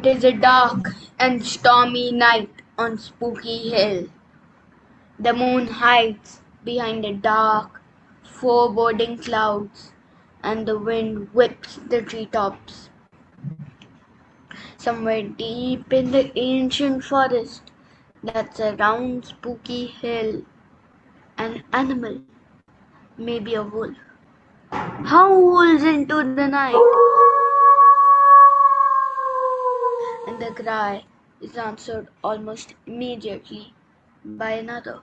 It is a dark and stormy night on Spooky Hill. The moon hides behind the dark, foreboding clouds, and the wind whips the treetops. Somewhere deep in the ancient forest that surrounds Spooky Hill, an animal, maybe a wolf, howls into the night, and the cry is answered almost immediately by another.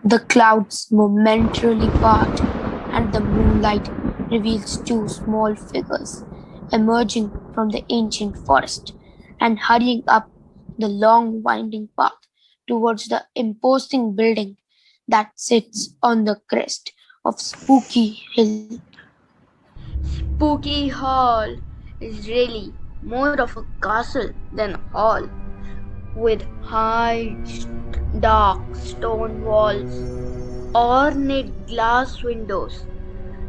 The clouds momentarily part, and the moonlight reveals two small figures emerging from the ancient forest and hurrying up the long winding path towards the imposing building that sits on the crest of Spooky Hill. Spooky Hall is really more of a castle than a hall, with high, dark stone walls, ornate glass windows,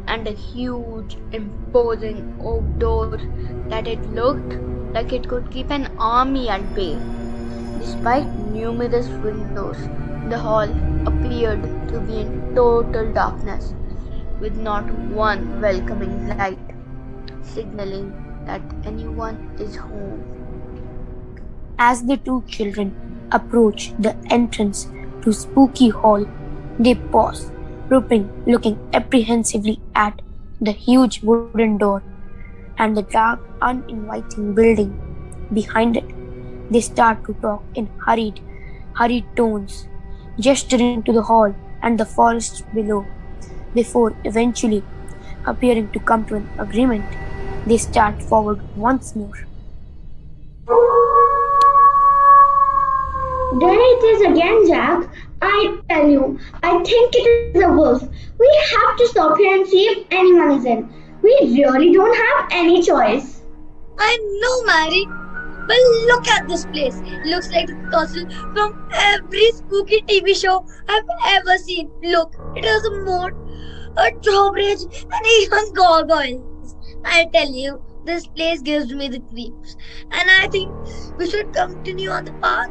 and a huge, imposing oak door that it looked like it could keep an army at bay. Despite numerous windows, the hall appeared to be in total darkness, with not one welcoming light, signaling that anyone is home. As the two children approach the entrance to Spooky Hall, they pause, looking apprehensively at the huge wooden door and the dark, uninviting building behind it. They start to talk in hurried tones, gesturing to the hall and the forest below, before eventually appearing to come to an agreement. They start forward once more. There it is again, Jack. I tell you, I think it is a wolf. We have to stop here and see if anyone is in. We really don't have any choice. I know, Mary. But look at this place. Looks like the castle from every spooky TV show I've ever seen. Look, it has a moat, a drawbridge, and even gargoyles. I tell you, this place gives me the creeps. And I think we should continue on the path.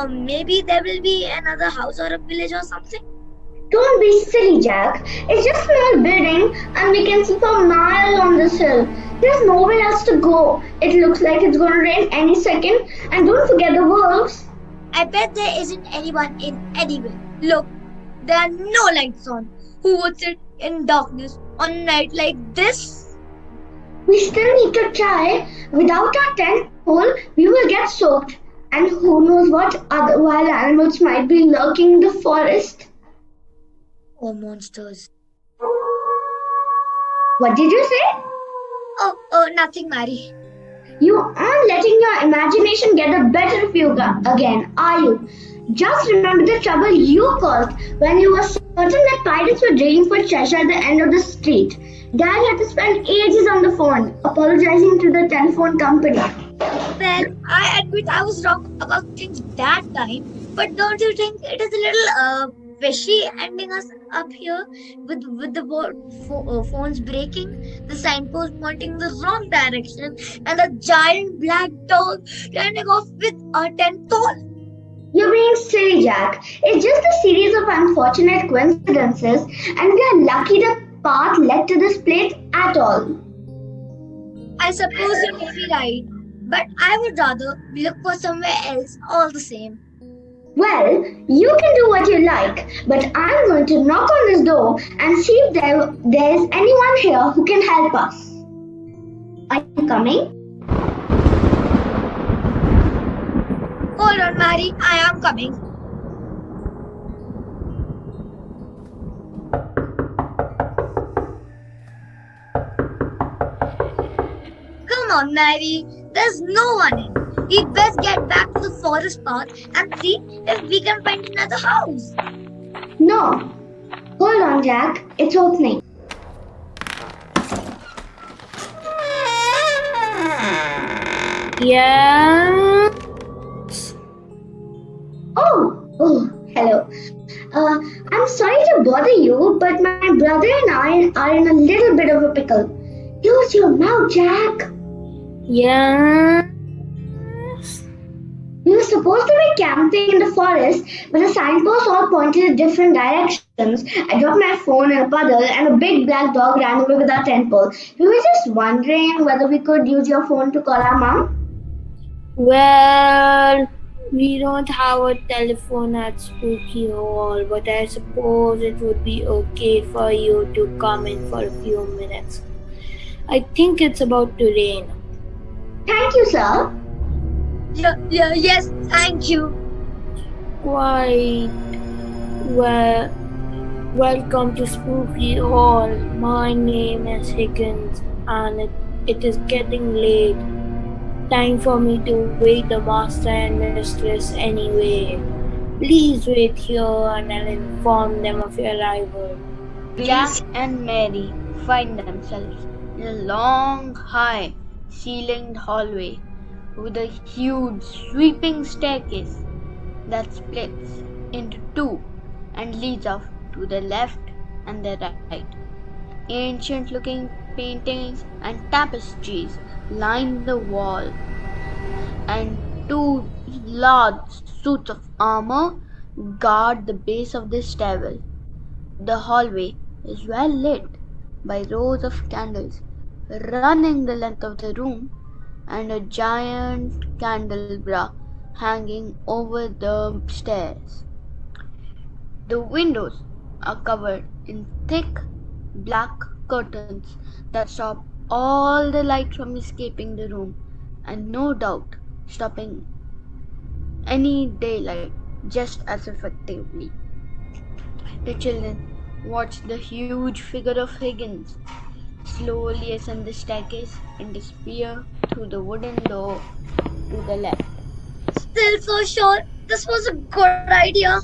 Maybe there will be another house or a village or something. Don't be silly, Jack. It's just a small building and we can see for miles on this hill. There's nowhere else to go. It looks like it's going to rain any second. And don't forget the wolves. I bet there isn't anyone in anywhere. Look, there are no lights on. Who would sit in darkness on a night like this? We still need to try. Without our tent pole, we will get soaked. And who knows what other wild animals might be lurking in the forest. Oh, monsters. What did you say? Oh, nothing, Mary. You aren't letting your imagination get the better of you again, are you? Just remember the trouble you caused when you were certain that pirates were digging for treasure at the end of the street. Dad had to spend ages on the phone, apologizing to the telephone company. Well, I admit I was wrong about things that time, but don't you think it is a little fishy ending us up here with the phones breaking, the signpost pointing the wrong direction, and the giant black dog running off with a tent pole? You're being silly, Jack. It's just a series of unfortunate coincidences, and we are lucky the path led to this place at all. I suppose you may be right, but I would rather look for somewhere else all the same. Well, you can do what you like, but I'm going to knock on this door and see if there is anyone here who can help us. Are you coming? Hold on, Mary, I am coming. Come on, Mary, there's no one in. We best get back to the forest path and see if we can find another house. No. Hold on, Jack. It's opening. Yes. Oh, hello. I'm I'm sorry to bother you, but my brother and I are in a little bit of a pickle. Close your mouth, Jack. Yeah. We were supposed to be camping in the forest, but the signposts all pointed in different directions. I dropped my phone in a puddle, and a big black dog ran away with our tent pole. We were just wondering whether we could use your phone to call our mom. Well, we don't have a telephone at Spooky Hall, but I suppose it would be okay for you to come in for a few minutes. I think it's about to rain. Thank you, sir. Yes, thank you. Quite well. Welcome to Spooky Hall. My name is Higgins, and it is getting late. Time for me to wake the master and mistress anyway. Please wait here and I'll inform them of your arrival. Jack and Mary find themselves in a long, high, ceilinged hallway with a huge, sweeping staircase that splits into two and leads off to the left and the right. Ancient looking paintings and tapestries line the wall, and two large suits of armor guard the base of the stairwell. The hallway is well lit by rows of candles running the length of the room and a giant candelabra hanging over the stairs. The windows are covered in thick black curtains that stop all the light from escaping the room and no doubt stopping any daylight just as effectively. The children watch the huge figure of Higgins slowly ascend the staircase and disappear through the wooden door to the left. Still so sure this was a good idea.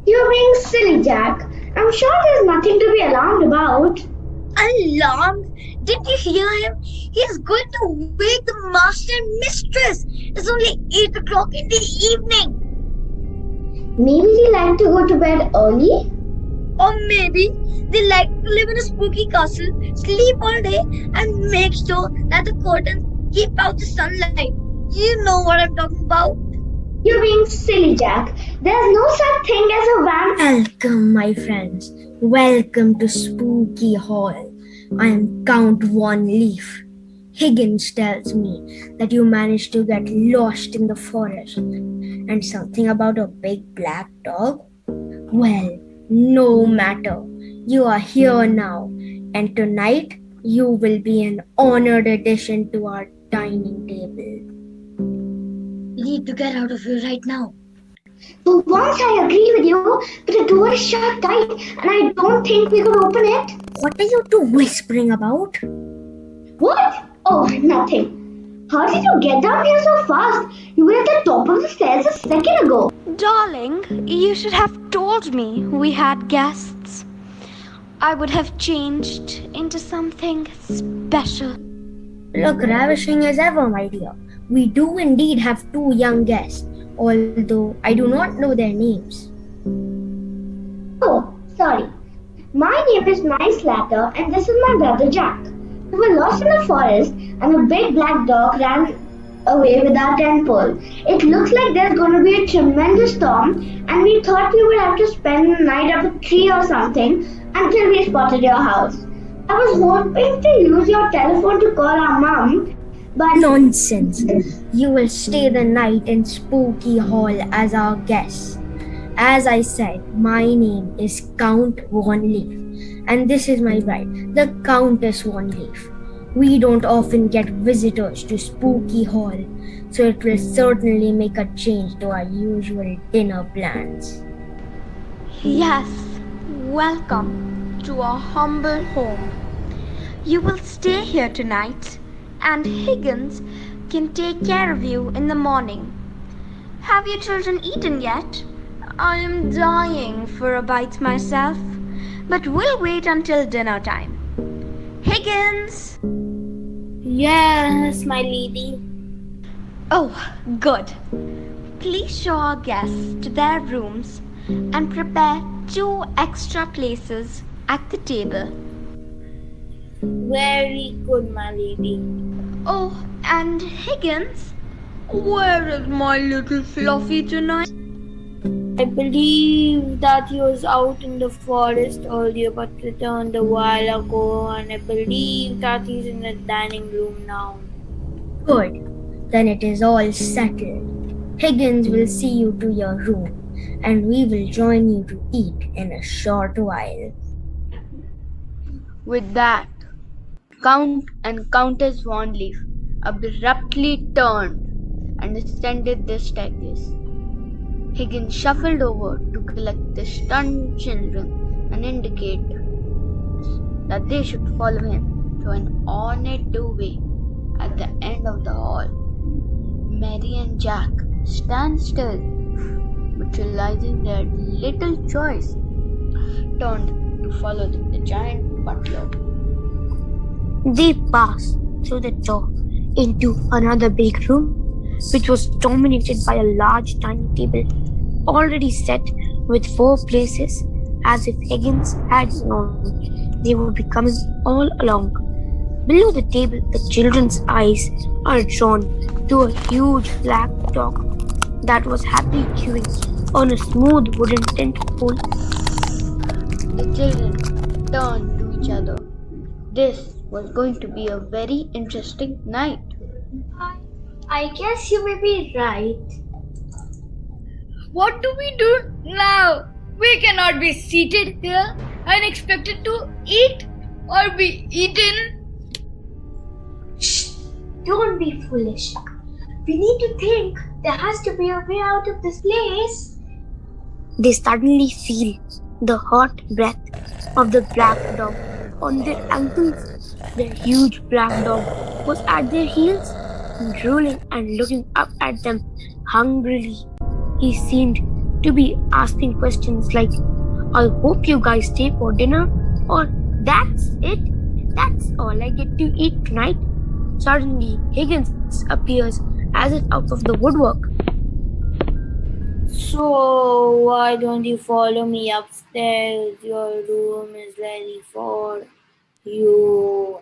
You're being silly, Jack. I'm sure there's nothing to be alarmed about. Alarmed? Did you hear him? He's going to wake the master and mistress. It's only 8 o'clock in the evening. Maybe they like to go to bed early? Or maybe they like to live in a spooky castle, sleep all day, and make sure that the curtains keep out the sunlight. You know what I'm talking about. You're being silly, Jack. There's no such thing as a Welcome, my friends. Welcome to Spooky Hall. I am Count One Leaf. Higgins tells me that you managed to get lost in the forest. And something about a big black dog? Well, no matter. You are here now. And tonight, you will be an honored addition to our dining table. We need to get out of here right now. For once I agree with you, but the door is shut tight and I don't think we could open it. What are you two whispering about? What? Oh, nothing. How did you get down here so fast? You were at the top of the stairs a second ago. Darling, you should have told me we had guests. I would have changed into something special. Look, ravishing as ever, my dear. We do indeed have two young guests, although I do not know their names. Oh, sorry. My name is Nice Slatter and this is my brother Jack. We were lost in the forest and a big black dog ran away with our tent pole. It looks like there's going to be a tremendous storm and we thought we would have to spend the night up a tree or something until we spotted your house. I was hoping to use your telephone to call our mom, but Nonsense. You will stay the night in Spooky Hall as our guest. As I said, my name is Count One Leaf, and this is my bride, the Countess One Leaf. We don't often get visitors to Spooky Hall, so it will certainly make a change to our usual dinner plans. Yes, welcome to our humble home. You will stay here tonight, and Higgins can take care of you in the morning. Have you children eaten yet? I am dying for a bite myself, but we'll wait until dinner time. Higgins! Yes, my lady. Oh, good. Please show our guests to their rooms and prepare 2 extra places at the table. Very good, my lady. Oh, and Higgins, where is my little Fluffy tonight? I believe that he was out in the forest earlier but returned a while ago, and I believe that he's in the dining room now. Good. Then it is all settled. Higgins will see you to your room, and we will join you to eat in a short while. With that, Count and Countess Van Leaf abruptly turned and descended the staircase. Higgins shuffled over to collect the stunned children and indicate that they should follow him to an ornate doorway at the end of the hall. Mary and Jack stand still, but realizing they had little choice, turned to follow the giant butler. They passed through the door into another big room, which was dominated by a large dining table already set with 4 places, as if Higgins had known they would be coming all along. Below the table, the children's eyes are drawn to a huge black dog that was happily chewing on a smooth wooden tent pole. The children turned to each other. This was going to be a very interesting night. I guess you may be right. What do we do now? We cannot be seated here and expected to eat or be eaten. Shh! Don't be foolish. We need to think. There has to be a way out of this place. They suddenly feel the hot breath of the black dog on their ankles. The huge black dog was at their heels, drooling and looking up at them hungrily. He seemed to be asking questions like, I hope you guys stay for dinner, or that's it? That's all I get to eat tonight? Suddenly, Higgins appears as if out of the woodwork. So, why don't you follow me upstairs? Your room is ready for you.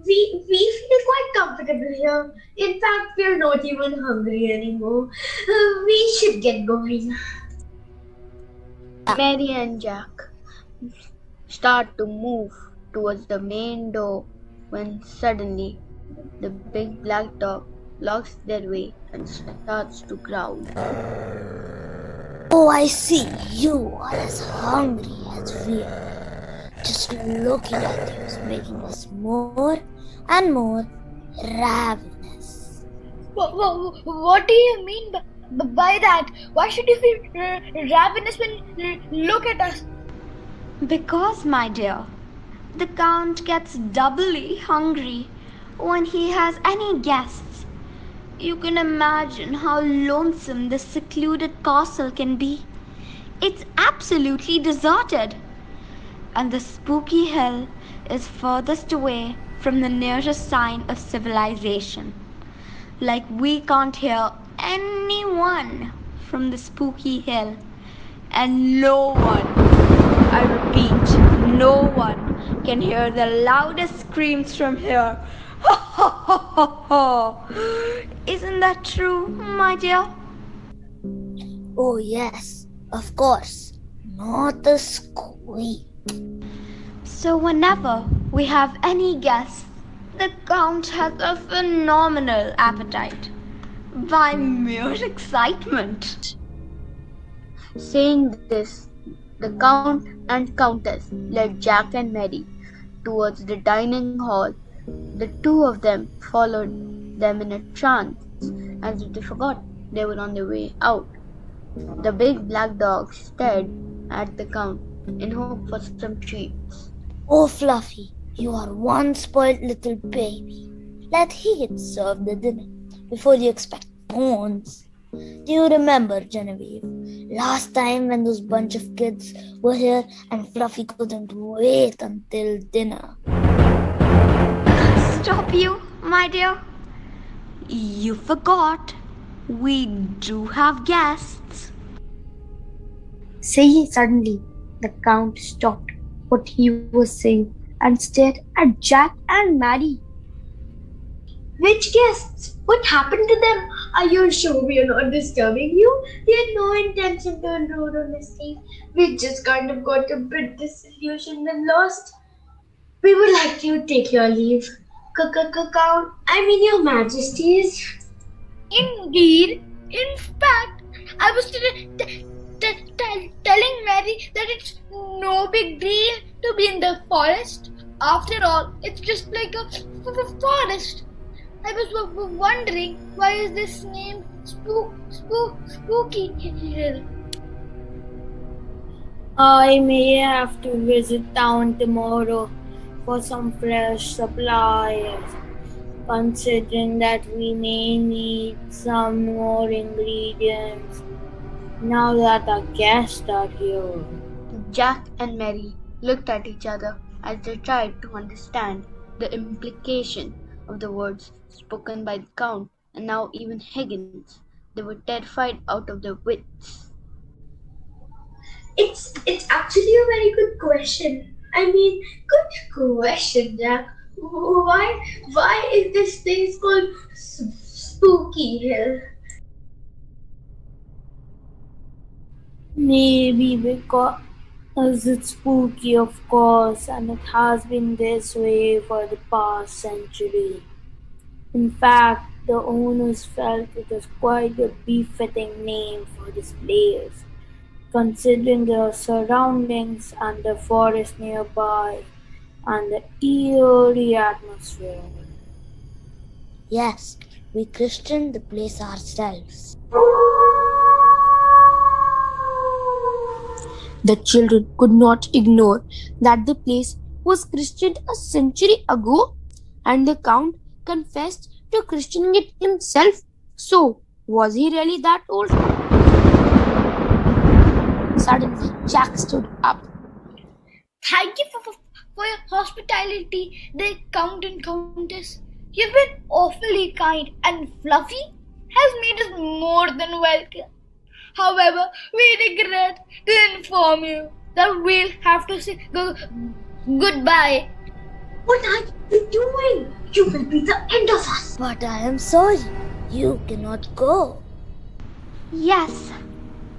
We feel quite comfortable here. In fact, we're not even hungry anymore. We should get going. Mary and Jack start to move towards the main door when suddenly the big black dog blocks their way and starts to growl. Oh, I see. You are as hungry as we are. Just looking at you is making us more and more ravenous. What do you mean by that? Why should you feel ravenous when you look at us? Because, my dear, the Count gets doubly hungry when he has any guests. You can imagine how lonesome this secluded castle can be. It's absolutely deserted, and the spooky hill is furthest away from the nearest sign of civilization. Like we can't hear anyone from the spooky hill, and no one, I repeat, no one can hear the loudest screams from here. Ha ha ha ha ha! Isn't that true, my dear? Oh, yes, of course. Not a squeak. So whenever we have any guests, the Count has a phenomenal appetite by mere excitement. Saying this, the Count and Countess led Jack and Mary towards the dining hall. The two of them followed them in a trance, as if they forgot they were on their way out. The big black dog stared at the Count in hope for some treats. Oh, Fluffy, you are one spoiled little baby. Let Higgins serve the dinner before you expect bones. Do you remember, Genevieve, last time when those bunch of kids were here and Fluffy couldn't wait until dinner? Stop you, my dear. You forgot. We do have guests. Suddenly, the Count stopped what he was saying and stared at Jack and Mary. Which guests? What happened to them? Are you sure we are not disturbing you? We had no intention to intrude on this case. We just kind of got a bit disillusioned and lost. We would like to take your leave. Count. I mean, your majesties. Indeed. In fact, I was telling Mary that it's no big deal to be in the forest. After all, it's just like a forest. I was wondering why is this name Spooky Hill? I may have to visit town tomorrow for some fresh supplies, considering that we may need some more ingredients now that our guests are here. Jack and Mary looked at each other as they tried to understand the implication of the words spoken by the Count, and now even Higgins. They were terrified out of their wits. It's actually a very good question. I mean, good question, Jack. Why is this place called Spooky Hill? Maybe because it's spooky, of course, and it has been this way for the past century. In fact, the owners felt it was quite a befitting name for this place, considering the surroundings and the forest nearby and the eerie atmosphere. Yes, we christened the place ourselves. The children could not ignore that the place was christened a century ago, and the Count confessed to christening it himself. So, was he really that old? Suddenly, Jack stood up. Thank you for your hospitality, the Count and Countess. You've been awfully kind, and Fluffy has made us more than welcome. However, we regret to inform you that we'll have to say goodbye. What are you doing? You will be the end of us. But I am sorry, you cannot go. Yes,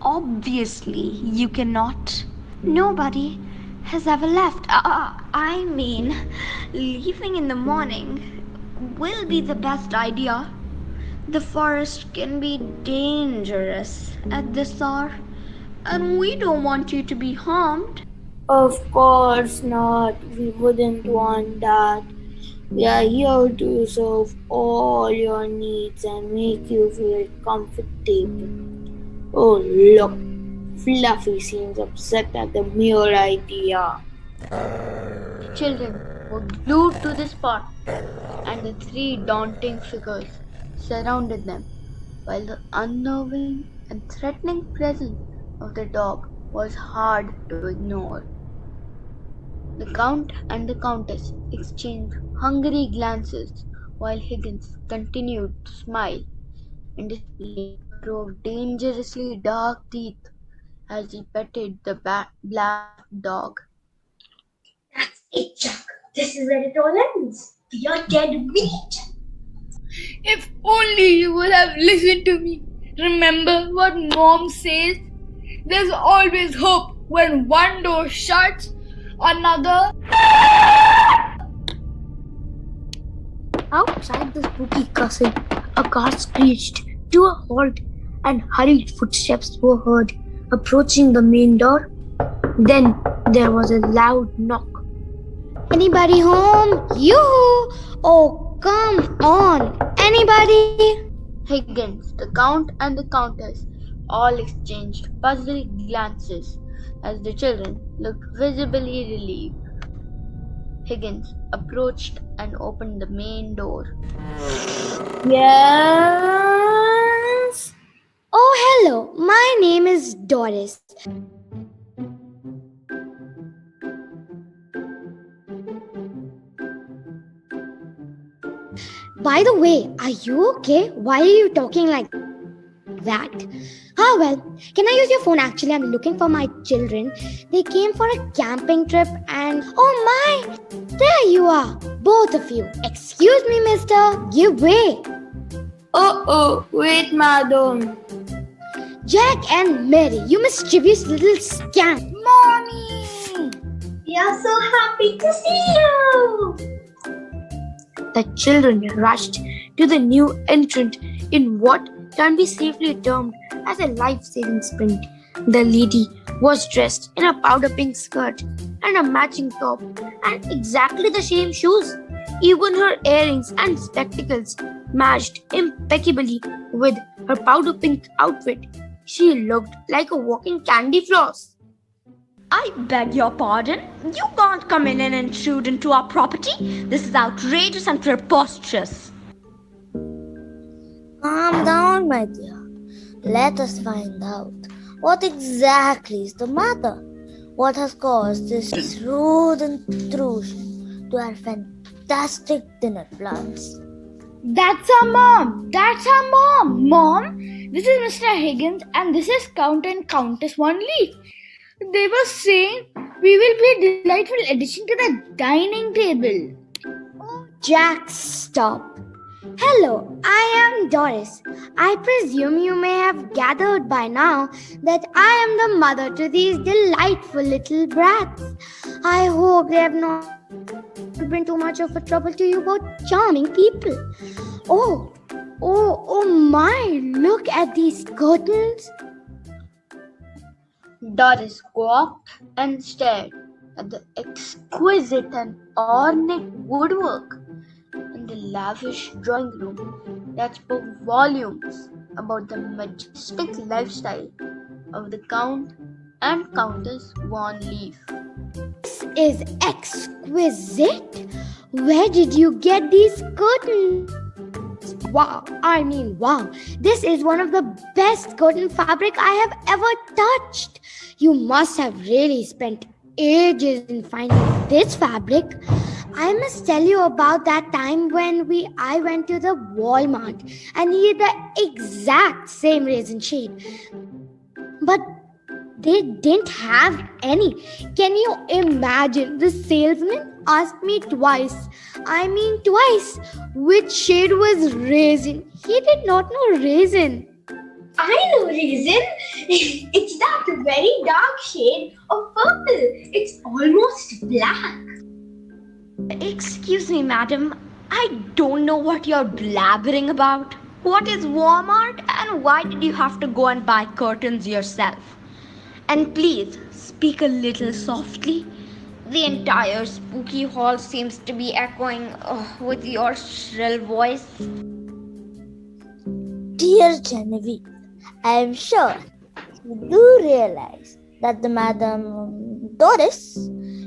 obviously you cannot. Nobody has ever left. I mean, leaving in the morning will be the best idea. The forest can be dangerous at this hour, and we don't want you to be harmed. Of course not, we wouldn't want that. We are here to serve all your needs and make you feel comfortable. Oh, look, Fluffy seems upset at the mere idea. The children were glued to the spot, and the three daunting figures surrounded them, while the unnerving and threatening presence of the dog was hard to ignore. The Count and the Countess exchanged hungry glances while Higgins continued to smile and display a row of dangerously dark teeth as he petted the black dog. That's it, Jack. This is where it all ends. We are dead meat. If only you would have listened to me. Remember what Mom says? There's always hope when one door shuts, another. Outside the spooky castle, a car screeched to a halt, and hurried footsteps were heard approaching the main door. Then there was a loud knock. Anybody home? Yoo-hoo! Oh, come on! Anybody? Higgins, the Count, and the Countess all exchanged puzzled glances as the children looked visibly relieved. Higgins approached and opened the main door. Yes? Oh, hello. My name is Doris. By the way, are you okay? Why are you talking like that? Ah, well, can I use your phone? Actually, I'm looking for my children. They came for a camping trip and. Oh my! There you are, both of you. Excuse me, mister. Give way. Oh, wait, madam. Jack and Mary, you mischievous little scamp. Mommy! We are so happy to see you! The children rushed to the new entrant in what can be safely termed as a life-saving sprint. The lady was dressed in a powder pink skirt and a matching top and exactly the same shoes. Even her earrings and spectacles matched impeccably with her powder pink outfit. She looked like a walking candy floss. I beg your pardon. You can't come in and intrude into our property. This is outrageous and preposterous. Calm down, my dear. Let us find out what exactly is the matter. What has caused this rude intrusion to our fantastic dinner plans? That's our mom! That's our mom! Mom, this is Mr. Higgins and this is Count and Countess One Leaf. They were saying we will be a delightful addition to the dining table. Jack, stop. Hello, I am Doris. I presume you may have gathered by now that I am the mother to these delightful little brats. I hope they have not been too much of a trouble to you both charming people. Oh my, look at these curtains. Doris walked and stared at the exquisite and ornate woodwork in the lavish drawing room that spoke volumes about the majestic lifestyle of the Count and Countess Von Leaf. This is exquisite. Where did you get these curtains? Wow. This is one of the best curtain fabric I have ever touched. You must have really spent ages in finding this fabric. I must tell you about that time when I went to the Walmart and needed the exact same resin shade. But they didn't have any. Can you imagine? The salesman asked me twice, which shade was raisin. He did not know raisin. I know reason. It's that very dark shade of purple. It's almost black. Excuse me, madam. I don't know what you're blabbering about. What is Walmart and why did you have to go and buy curtains yourself? And please speak a little softly. The entire spooky hall seems to be echoing with your shrill voice. Dear Genevieve, I am sure you do realize that the Madame Doris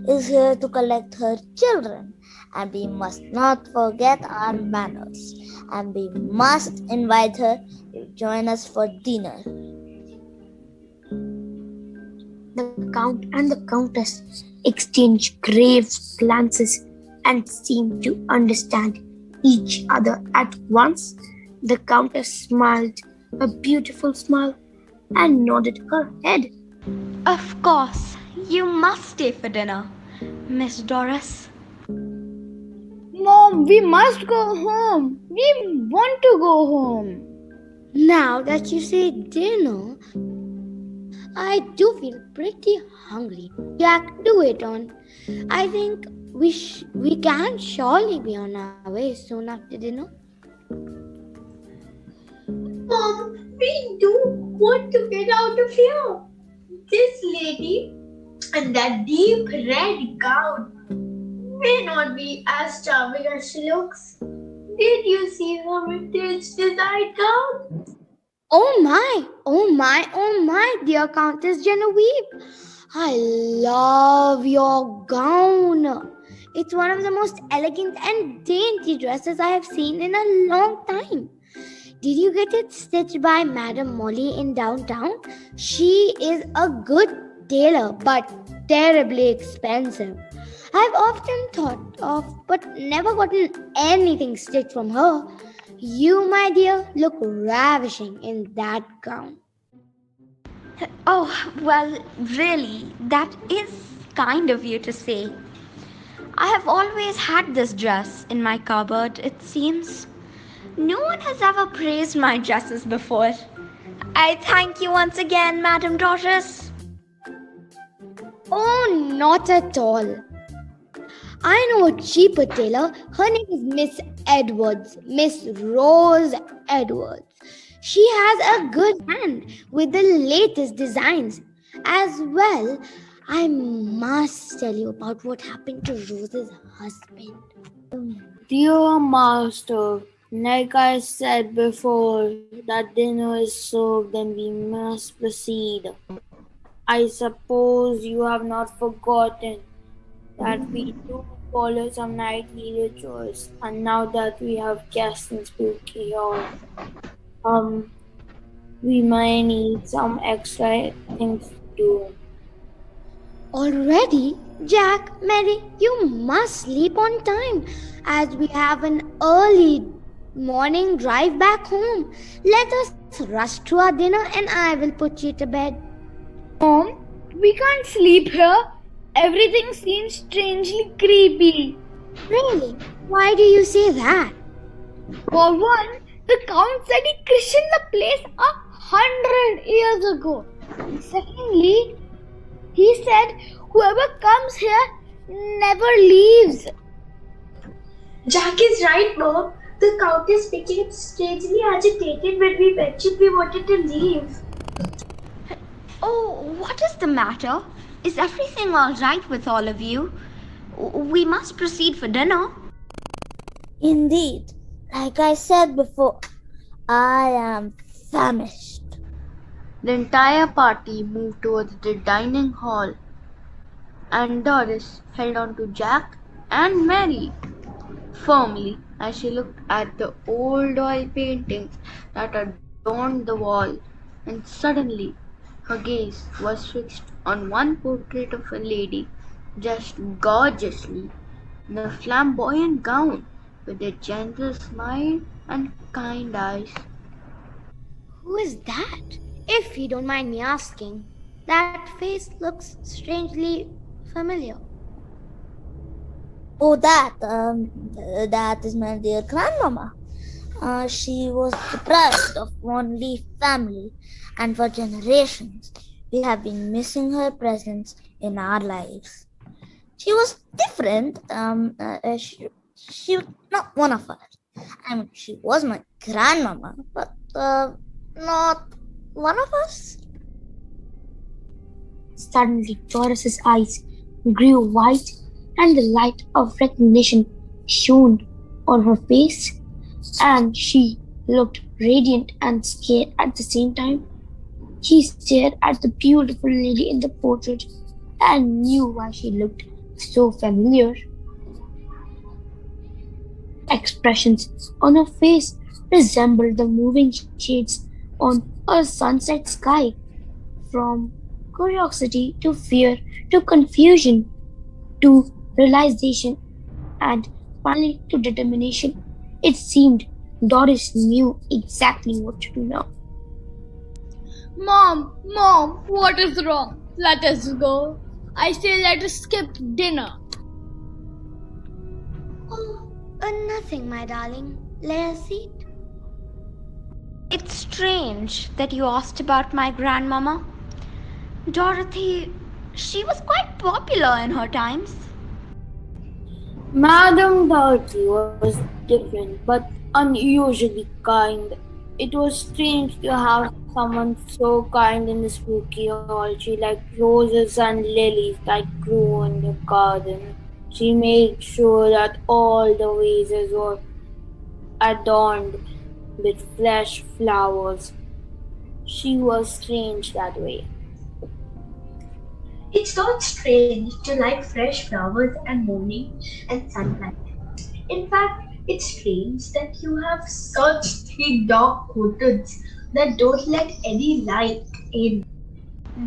is here to collect her children, and we must not forget our manners, and we must invite her to join us for dinner. The Count and the Countess exchanged grave glances and seemed to understand each other at once. The Countess smiled a beautiful smile and nodded her head. Of course, you must stay for dinner, Miss Doris. Mom, we must go home. We want to go home. Now that you say dinner, I do feel pretty hungry. Jack, do it on. I think we can surely be on our way soon after dinner. Mom, we do want to get out of here. This lady and that deep red gown may not be as charming as she looks. Did you see her vintage design gown? Oh my, dear Countess Genevieve. I love your gown. It's one of the most elegant and dainty dresses I have seen in a long time. Did you get it stitched by Madame Molly in downtown? She is a good tailor, but terribly expensive. I've often thought of, but never gotten anything stitched from her. You, my dear, look ravishing in that gown. Oh, well, really, that is kind of you to say. I have always had this dress in my cupboard, it seems. No one has ever praised my dresses before. I thank you once again, Madam Doris. Oh, not at all. I know a cheaper tailor. Her name is Miss Edwards, Miss Rose Edwards. She has a good hand with the latest designs. As well, I must tell you about what happened to Rose's husband. Dear master, like I said before, that dinner is served and we must proceed. I suppose you have not forgotten that we do follow some nightly rituals, and now that we have guests in Spooky Hall, we might need some extra things to do. Already, Jack, Mary, you must sleep on time as we have an early morning drive back home. Let us rush to our dinner and I will put you to bed. Mom, we can't sleep here. Everything seems strangely creepy. Really? Why do you say that? For one, the Count said he christened the place 100 years ago. And secondly, he said whoever comes here never leaves. Jack is right, Mom. The Countess became strangely agitated when we mentioned we wanted to leave. Oh, what is the matter? Is everything all right with all of you? We must proceed for dinner. Indeed, like I said before, I am famished. The entire party moved towards the dining hall, and Doris held on to Jack and Mary firmly as she looked at the old oil paintings that adorned the wall, and suddenly her gaze was fixed on one portrait of a lady dressed gorgeously in a flamboyant gown with a gentle smile and kind eyes. Who is that? If you don't mind me asking. That face looks strangely familiar. Oh, that is my dear grandmama. She was the pride of only family, and for generations we have been missing her presence in our lives. She was different. She was not one of us. I mean, she was my grandmama, but not one of us. Suddenly, Doris's eyes grew wide and the light of recognition shone on her face, and she looked radiant and scared at the same time. She stared at the beautiful lady in the portrait and knew why she looked so familiar. Expressions on her face resembled the moving shades on a sunset sky, from curiosity to fear to confusion to realization and finally to determination. It seemed Doris knew exactly what to do now. Mom, what is wrong? Let us go. I say let us skip dinner. Oh, nothing, my darling. Let us eat. It's strange that you asked about my grandmama. Dorothy, she was quite popular in her times. Madame Dorothy was different but unusually kind. It was strange to have someone so kind in the spooky hall. She liked roses and lilies that grew in the garden. She made sure that all the vases were adorned with fresh flowers. She was strange that way. It's not strange to like fresh flowers and morning and sunlight. In fact, it's strange that you have such thick dark curtains that don't let any light in.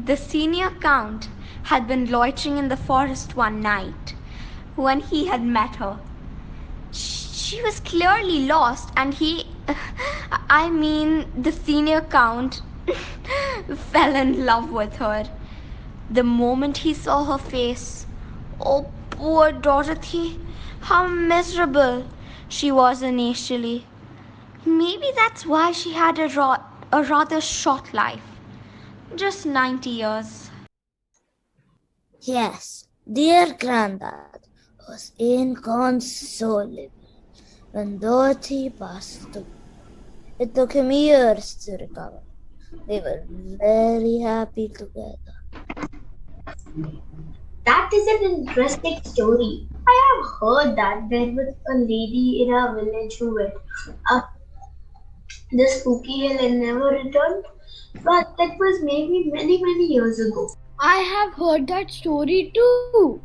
The senior count had been loitering in the forest one night when he had met her. She was clearly lost, and the senior count fell in love with her. The moment he saw her face, oh, poor Dorothy, how miserable she was initially. Maybe that's why she had a rather short life, just 90 years. Yes, dear Grandad was inconsolable when Dorothy passed away. It took him years to recover. They were very happy together. That is an interesting story. I have heard that there was a lady in our village who went up the spooky hill and never returned, but that was maybe many, many years ago. I have heard that story too.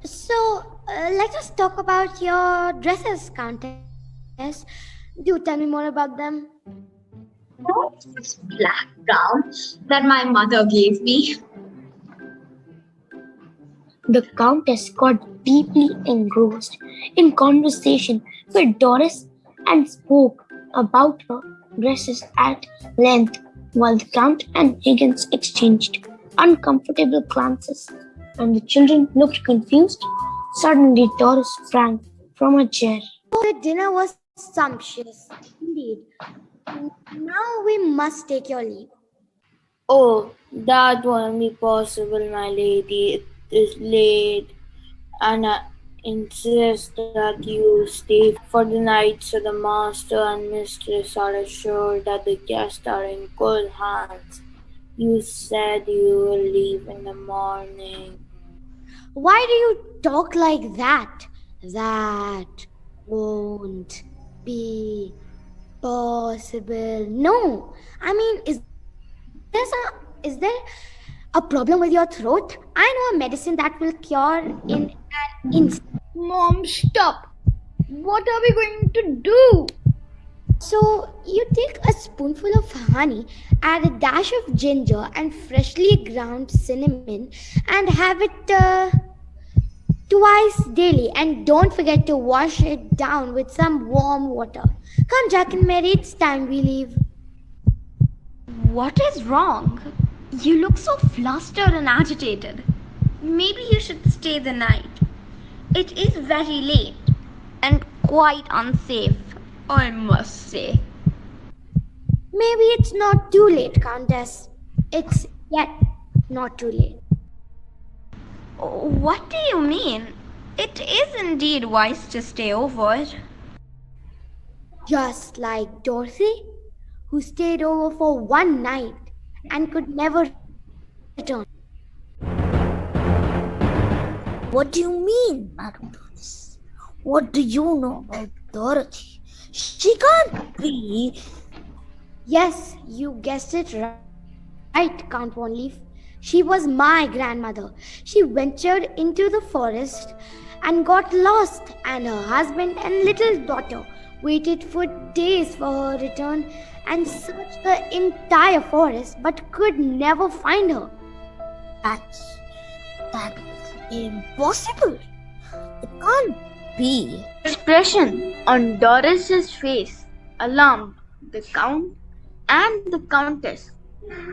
So, let us talk about your dresses, Countess. Do tell me more about them. That's this black gown that my mother gave me. The Countess got deeply engrossed in conversation with Doris and spoke about her dresses at length while the Count and Higgins exchanged uncomfortable glances and the children looked confused. Suddenly, Doris sprang from her chair. The dinner was sumptuous indeed. Now we must take your leave. Oh, that won't be possible, my lady. It is late, and I insist that you stay for the night so the master and mistress are assured that the guests are in good hands. You said you will leave in the morning. Why do you talk like that? That won't be possible. No, I mean, is there a problem with your throat? I know a medicine that will cure in an instant. Mom, stop! What are we going to do? So you take a spoonful of honey, add a dash of ginger and freshly ground cinnamon, and have it twice daily. And don't forget to wash it down with some warm water. Come, Jack and Mary, it's time we leave. What is wrong? You look so flustered and agitated. Maybe you should stay the night. It is very late and quite unsafe, I must say. Maybe it's not too late, Countess. It's yet not too late. What do you mean? It is indeed wise to stay over. Just like Dorothy, who stayed over for one night and could never return. What do you mean, Madam Doris? What do you know about Dorothy? She can't be. Yes, you guessed it right, Count Von Leaf. She was my grandmother. She ventured into the forest and got lost, and her husband and little daughter waited for days for her return and searched the entire forest but could never find her. That's impossible. It can't be. Expression on Doris's face alarmed the Count and the Countess,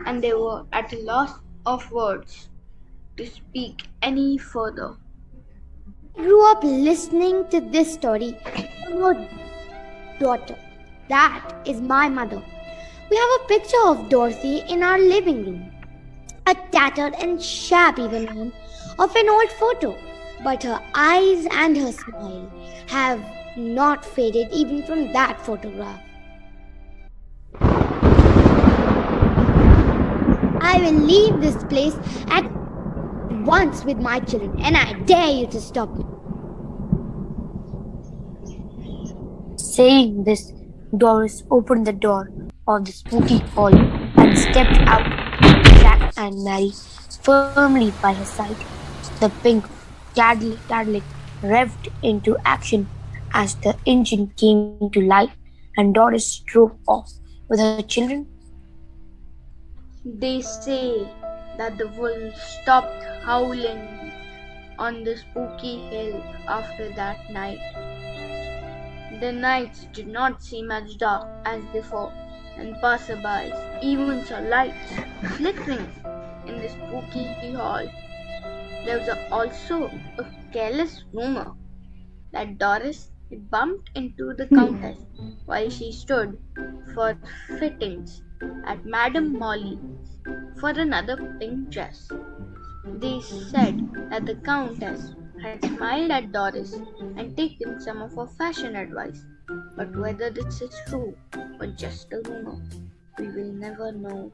and they were at a loss of words to speak any further. I grew up listening to this story from her daughter. That is my mother. We have a picture of Dorothy in our living room. A tattered and shabby remain of an old photo, but her eyes and her smile have not faded even from that photograph. I will leave this place at once with my children, and I dare you to stop me. Saying this, Doris opened the door of the spooky hall and stepped out, Jack and Mary firmly by her side. The pink Cadillac revved into action as the engine came to life and Doris drove off with her children. They say that the wolves stopped howling on the spooky hill after that night. The nights did not seem as dark as before. and passerbys even saw lights flickering in the spooky hall. There was also a careless rumor that Doris had bumped into the Countess while she stood for fittings at Madame Molly's for another pink dress. They said that the Countess had smiled at Doris and taken some of her fashion advice, but whether this is true or just a rumor, we will never know.